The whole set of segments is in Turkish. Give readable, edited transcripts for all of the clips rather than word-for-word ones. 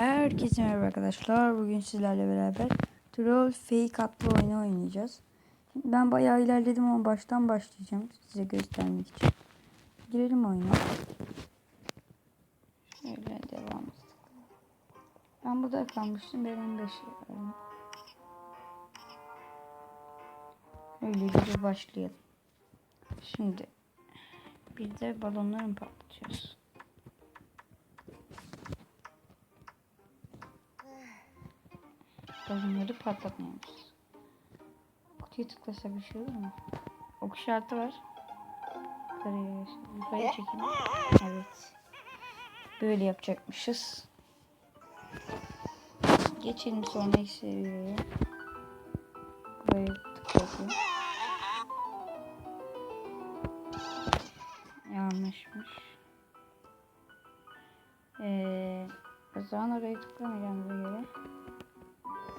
Herkese merhaba arkadaşlar. Bugün sizlerle beraber Troll Fake adlı oyunu oynayacağız. Ben bayağı ilerledim ama baştan başlayacağım size göstermek için. Girelim oyuna. Şöyle devam. Ben burada kalmıştım. Ben 5 yapıyorum. Öyle bir başlayalım. Şimdi bir de balonları mı patlatacağız? Balonları patlatmıyoruz. Kutuyu tıklasak bir şey olur mu? Ok işareti var. Yukarıya çekelim. Evet. Böyle yapacakmışız. Geçelim sonraki seviyeye. Buraya tıkladım. Yanlışmış. O zaman oraya tıklamayacağım bu yere.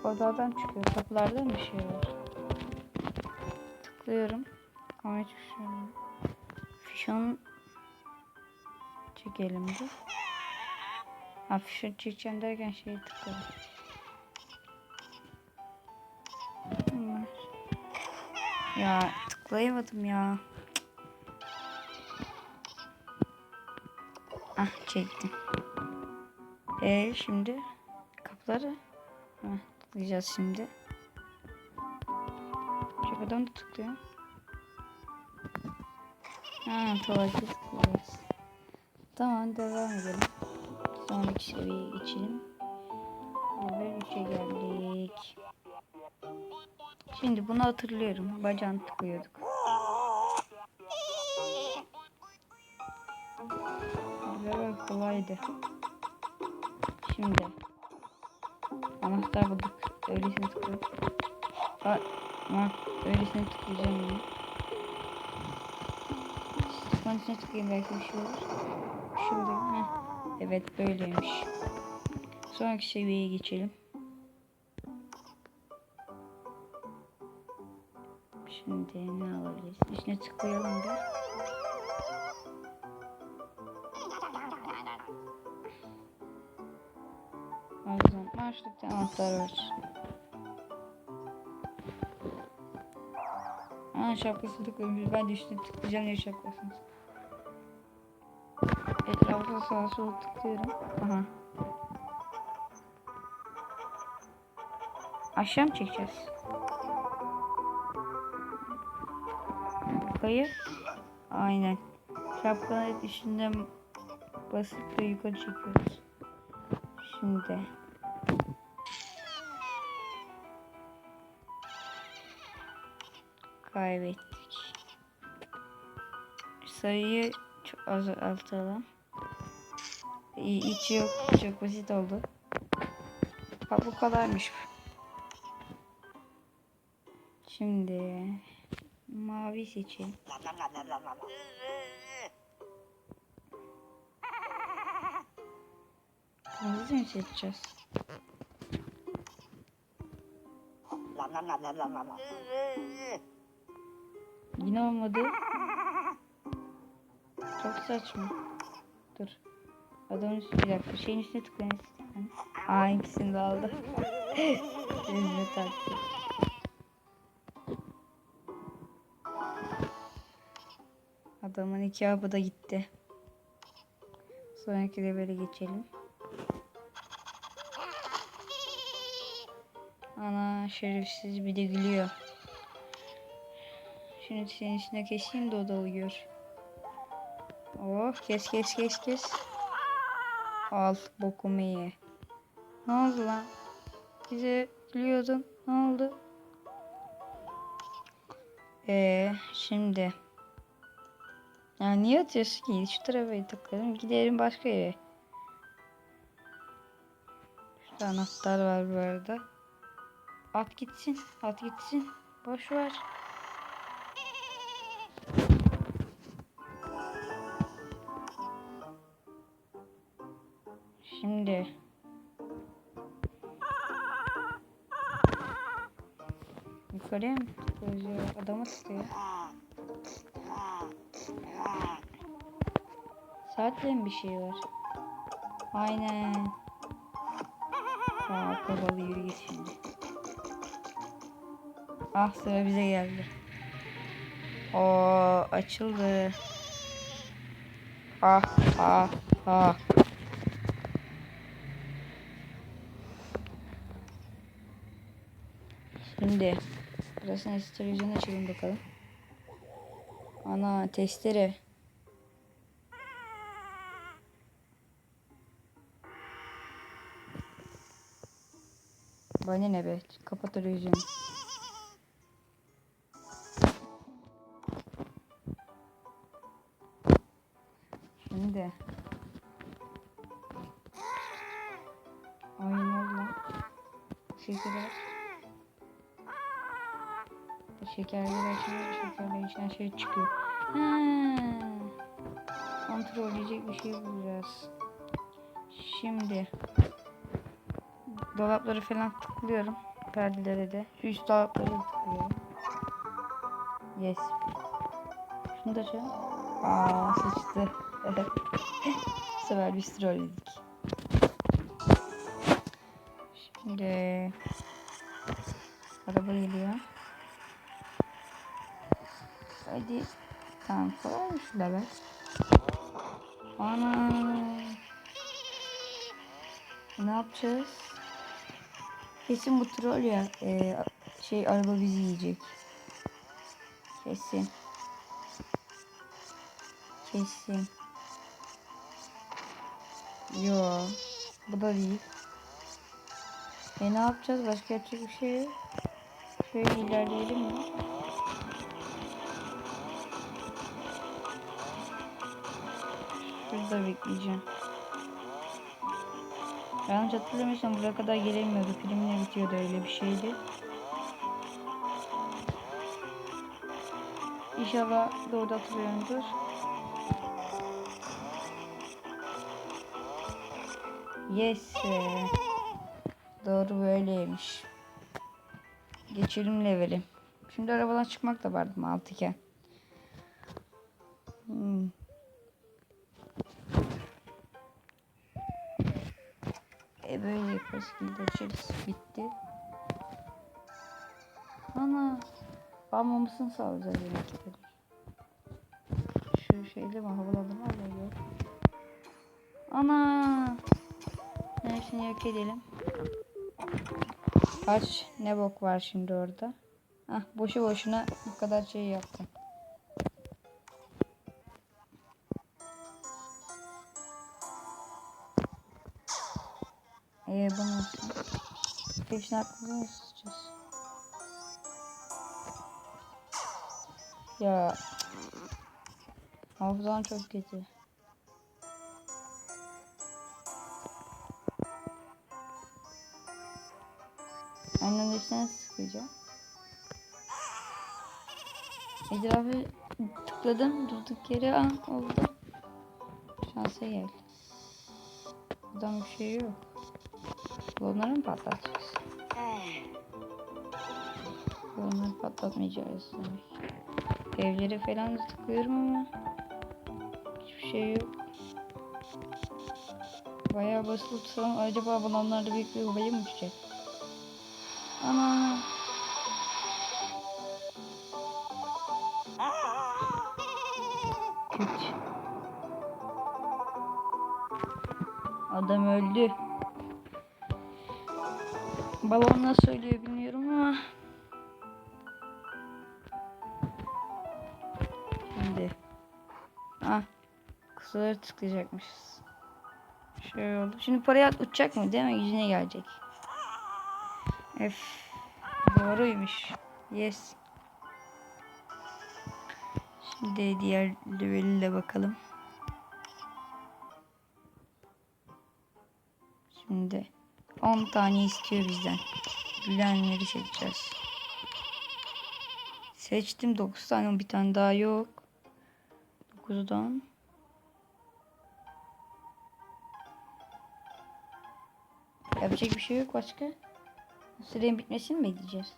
Odadan çıkıyor. Kapılarda bir şey var. Tıklıyorum. Ama hiçbir şey yok. Fişon çekelim de. Ha, fişon çekeceğim derken şeyi tıkladım. Ya tıklayamadım ya. Ah, çektim. Şimdi kapıları tıklayacağız şimdi. Şuradan da tıklıyorum. Tuvalete tıklayacağız. Tamam, devam edelim. Sonraki seviyeye geçelim. Ve 3'e geldik. Şimdi bunu hatırlıyorum. Bacağını tıklıyorduk. Böyle kolaydı. Şimdi anahtar bulduk. Öylesine tıklıyorum. Öylesine tıklayacağım bunu. Tıklanışına tıklayayım, belki bir şey olur. Şurada. Evet, böyleymiş. Sonraki seviyeye geçelim. Şimdi ne alabiliriz? İçine tıklayalım da. O yüzden başlıkta anahtar var. Şapkasını tıklamış. Ben de üstüne tıklayacağım diye şapkasını. Etrafına sağa sola tıklıyorum. Aha. Aşağı mı çekeceğiz? Şapkayı. Aynen. Şapkanın üstünden basıp da yukarı çekiyoruz. Şimdi. Kaybettik. Sayıyı çok azaltalım. Hiç yok. Çok basit oldu. Bu kadarmış. Şimdi mavi seçelim. Kırmızı mı seçeceğiz? Yine olmadı. Çok saçma. Dur. Adamın üstüne, bir dakika. Şeyin üstüne tıklayın. İkisini de aldı. Üzme taktı. Adamın iki abı da gitti. Sonraki levele geçelim. Ana şerefsiz, bir de gülüyor. Şimdi senin içine keseyim de o da uyuyor. Oh, kes. Al bokumu ye. Ne oldu lan? Bize gülüyordun. Ne oldu? Şimdi. Ya niye atıyorsun ki? Şu tarafa tıklayalım. Gidelim başka yere. Şurada anahtar var bu arada. At gitsin. Boş ver. Şimdi. Yukarıya mı tıklıyor? Adama tıklıyor. Saatle mi bir şey var? Aynen. Aa, kapalı, yürü git şimdi. Ah, sıra bize geldi. O açıldı. Ah ah ah. Şimdi burasını televizyonu açalım bakalım. Ana, testere. Bana ne be? Kapat televizyonu. Şimdi. Ay, ne oldu lan? Şekerler. Şekerler açınca şekerler içinden şey çıkıyor. Kontrol edecek bir şey bulacağız. Şimdi dolapları falan tıklıyorum. Perdelere de. Üst dolapları tıklıyorum. Yes. Şunu da açalım. Aa, sıçtı. Bu sefer bir troll yedik. Şimdi araba geliyor. Hadi. Tamam, kolaymış da be. Ana. Ne yapacağız? Kesin bu troll ya. Araba bizi yiyecek. Kesin. Kesin. Yo. Bu da değil. Ne yapacağız? Başka yapacak bir şey yok. Şöyle ilerleyelim mi? Şurada bekleyeceğim. Yanlış hatırlamıyorsam buraya kadar gelemiyordu. Filmle bitiyordu, öyle bir şeydi. İnşallah doğru hatırlıyorumdur. Yes. Doğru, böyleymiş. Geçelim leveli. Şimdi arabadan çıkmak da vardı mantıken. Böyle yaparız. Şimdi açarız. Bitti. Ana. Almamışsın sağlayacağız yemekleri. Şu şeyle mi havalandırma alıyor? Ana. Hepsini yok edelim. Aç. Ne bok var şimdi orada? Ah, boşu boşuna bu kadar şey yaptım. Bu nasıl? Hepsini aklımıza mı sıçacağız? Ya. Hafızam çok kötü. Aynen hepsine sıkacağım. Etrafı tıkladım. Durduk yere oldu. Şansa gel. Buradan bir şey yok. Bunları mı patlatacağız? Bunları patlatmayacağız demek. Evlere falan tıklıyorum ama hiçbir şey yok. Bayağı basılı tutsam acaba balonlarda büyük bir havayı mı uçacak? Ana. Küt. Adam öldü. Balon nasıl söylüyor bilmiyorum ama. Şimdi. Ah. Kutuları tıklayacakmışız. Şöyle oldu. Şimdi parayı uçacak mı değil mi? Yüzüne gelecek. Doğruymuş. Yes. Şimdi diğer level'e bakalım. Şimdi 10 tane istiyor bizden. Gülenleri seçeceğiz. Seçtim 9 tane, bir tane daha yok. 9'dan. Yapacak bir şey yok başka. Sürenin bitmesini mi bekleyeceğiz?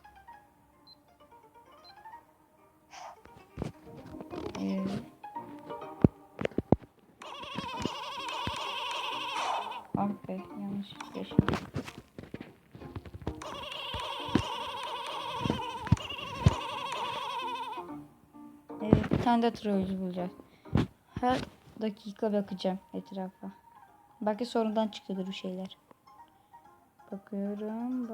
Ah be, yanlış yaşadım. tane de troll bulacağız. Her dakika bakacağım etrafa. Belki sonradan çıkıyordur bu şeyler. Bakıyorum.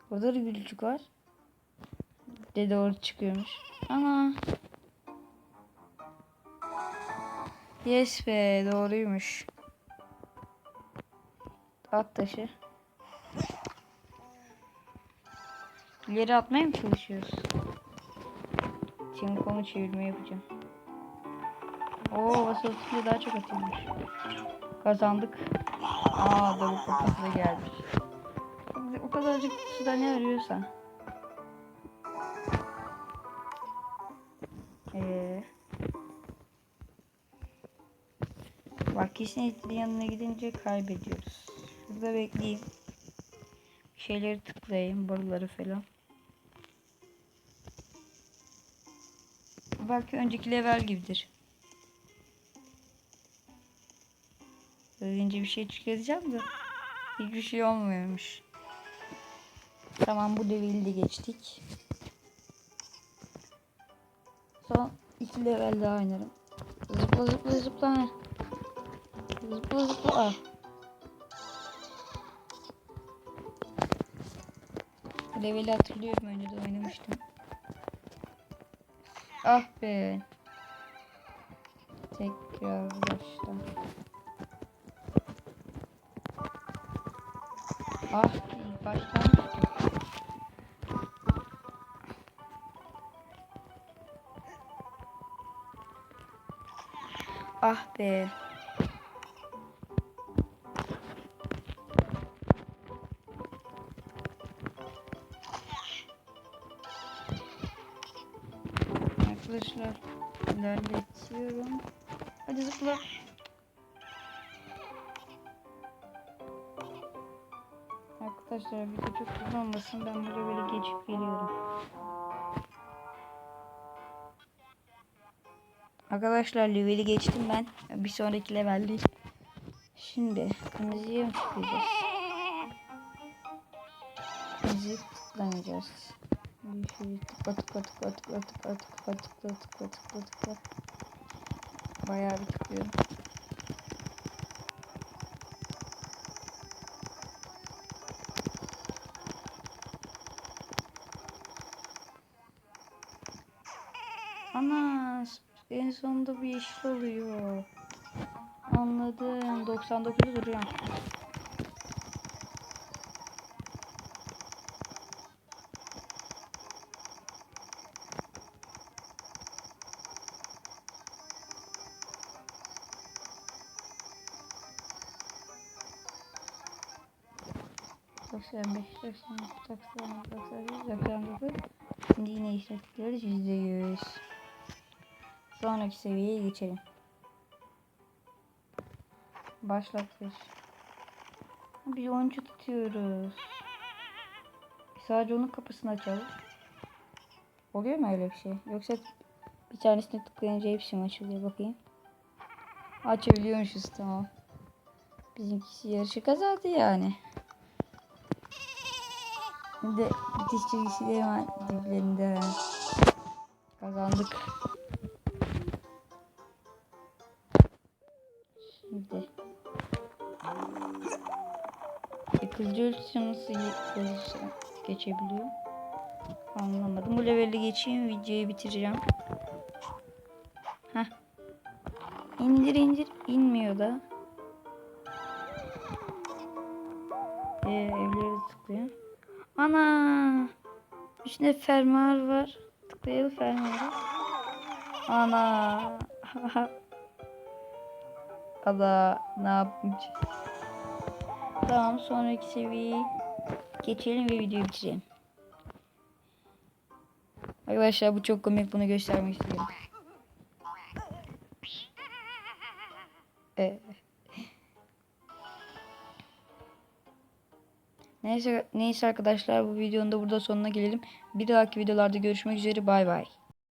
Burada da gülücük var. Dede orada çıkıyormuş. Ana. Yes be, doğruymuş. At taşı. İleri atmaya mı çalışıyoruz? Şimdi konu çevirme yapacağım. Oo, basılı daha çok atıyormuş. Kazandık. Aa, da bu kapısı da gelmiş. O kadarcık suda ne arıyorsan. Bak, kesinlikle yanına gidince kaybediyoruz. Şurada bekleyeyim. Şeyleri tıklayayım, boruları falan. Belki önceki level gibidir. Önce bir şey çıkaracağım da hiçbir şey olmuyormuş. Tamam, bu leveli de geçtik. Son 2 level daha oynarım. Zıpla zıpla zıpla. Zıpla zıpla. Bu leveli hatırlıyorum, önce de oynamıştım. Ah be. Tekrar başla. Ah, ilk baştan. Ah be. Arkadaşlar, ilerletiyorum. Hadi zıpla. Arkadaşlar, video çok uzanmasın. Ben burada böyle geçip geliyorum. Arkadaşlar, leveli geçtim ben. Bir sonraki level değil. Şimdi kırmızıya mı tıklayacağız? Kırmızıyı tıklamayacağız. Şöyle tıkla. Bayağı bir tıklıyorum. Ana, en sonunda bir yeşil oluyor. Anladım. 99'u duruyor. Şimdi yine işte tıklıyoruz. %100. Sonraki seviyeye geçelim. Başlatıyoruz. Bir oyuncu tutuyoruz. Sadece onun kapısını açalım. Oluyor mu öyle bir şey? Yoksa bir tanesine tıklayınca hepsi mi açılıyor, bakayım. Açabiliyormuşuz, tamam. Bizimkisi yarışı kazandı yani. Bir de bitiş çizgisi de hemen diplerinde. Kazandık. Şimdi kılıcı ölçüsü nasıl geçebiliyor? Anlamadım. Bu leveli geçeyim, videoyu bitireceğim. Heh. İndir. İnmiyor da. Evleri tıklıyor. Ana! İçinde fermuar var. Tıklayalım fermuarı. Ana! Ada, ne yapmış? Tamam, sonraki seviyeyi geçelim ve videoyu bitirelim. Arkadaşlar, bu çok komik, bunu göstermek istiyorum. Neyse arkadaşlar, bu videonun da burada sonuna gelelim. Bir dahaki videolarda görüşmek üzere, bay bay.